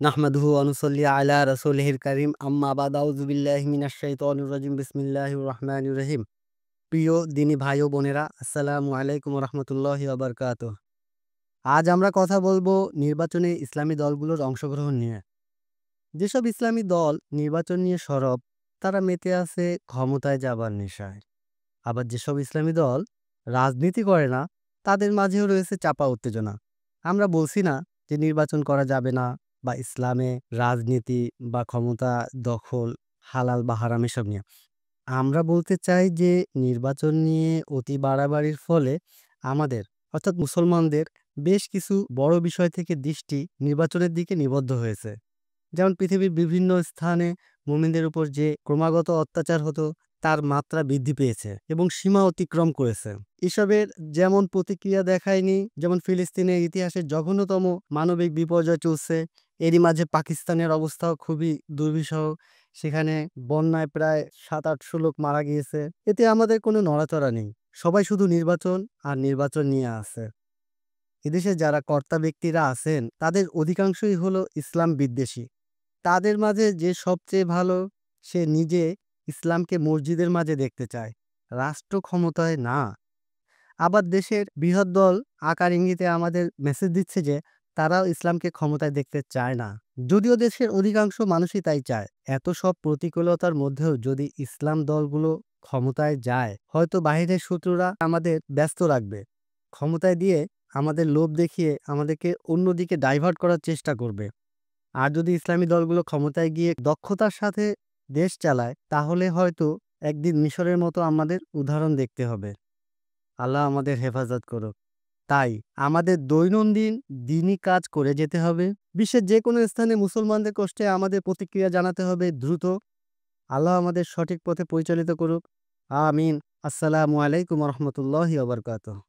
নাহমাদুহু ওয়া নুসাল্লি আলা রাসূলিহিল কারীম আম্মা বাদ আউযু বিল্লাহি মিনাশ শাইতানির রাজিম বিসমিল্লাহির রহমানির রহিম। প্রিয় দিনী ভাই ও বোনেরা, আসসালামু আলাইকুম ওয়া রাহমাতুল্লাহি ওয়া বারাকাতুহু। আজ আমরা কথা বলবো নির্বাচনে ইসলামী দলগুলোর অংশগ্রহণ নিয়ে। যেসব ইসলামী দল নির্বাচন নিয়ে সরব, তারা মেতে আছে ক্ষমতায় যাবার নেশায়। আবার যেসব ইসলামী দল রাজনীতি করে না, তাদের মাঝেও রয়েছে চাপা উত্তেজনা। আমরা বলছি না যে নির্বাচন করা যাবে না বা ইসলামে রাজনীতি বা ক্ষমতা দখল হালাল বা হারাম এসব নিয়ে। আমরা বলতে চাই যে নির্বাচন নিয়ে অতি বাড়াবাড়ির ফলে আমাদের অর্থাৎ মুসলমানদের বেশ কিছু বড় বিষয় থেকে দৃষ্টি নির্বাচনের দিকে নিবদ্ধ হয়েছে। যেমন পৃথিবীর বিভিন্ন স্থানে মুমিনদের উপর যে ক্রমাগত অত্যাচার হতো, তার মাত্রা বৃদ্ধি পেয়েছে এবং সীমা অতিক্রম করেছে। এসবের যেমন প্রতিক্রিয়া দেখায়নি, যেমন ফিলিস্তিনের ইতিহাসের জঘন্যতম মানবিক বিপর্যয় চলছে, এরই মাঝে পাকিস্তানের অবস্থাও খুবই দুর্বিষহ। সেখানে বন্যায় প্রায় ৭-৮০০ লোক মারা গিয়েছে। এতে আমাদের কোনো নড়াচড়া নেই। সবাই শুধু নির্বাচন আর নির্বাচন নিয়ে আছে। এদেশে যারা কর্তা ব্যক্তিরা আছেন, তাদের অধিকাংশই হলো ইসলাম বিদ্বেষী। তাদের মাঝে যে সবচেয়ে ভালো, সে নিজে ইসলামকে মসজিদের মাঝে দেখতে চায়, রাষ্ট্র ক্ষমতায় না। আবার দেশের বৃহৎ দল আকার ইঙ্গিতে আমাদের মেসেজ দিচ্ছে যে তারাও ইসলামকে ক্ষমতায় দেখতে চায় না, যদিও দেশের অধিকাংশ মানুষই তাই চায়। এত সব প্রতিকূলতার মধ্যেও যদি ইসলাম দলগুলো ক্ষমতায় যায়, হয়তো বাহিরের শত্রুরা আমাদের ব্যস্ত রাখবে, ক্ষমতায় দিয়ে আমাদের লোভ দেখিয়ে আমাদেরকে অন্যদিকে ডাইভার্ট করার চেষ্টা করবে। আর যদি ইসলামী দলগুলো ক্ষমতায় গিয়ে দক্ষতার সাথে দেশ চালায়, তাহলে হয়তো একদিন মিশরের মতো আমাদের উদাহরণ দেখতে হবে। আল্লাহ আমাদের হেফাজত করুক। তাই আমাদের দৈনন্দিন দিনই কাজ করে যেতে হবে। বিশ্বের যে কোনো স্থানে মুসলমানদের কষ্টে আমাদের প্রতিক্রিয়া জানাতে হবে দ্রুত। আল্লাহ আমাদের সঠিক পথে পরিচালিত করুক। আমিন। আসসালামু আলাইকুম ওয়া রাহমাতুল্লাহি ওয়া বারাকাতুহু।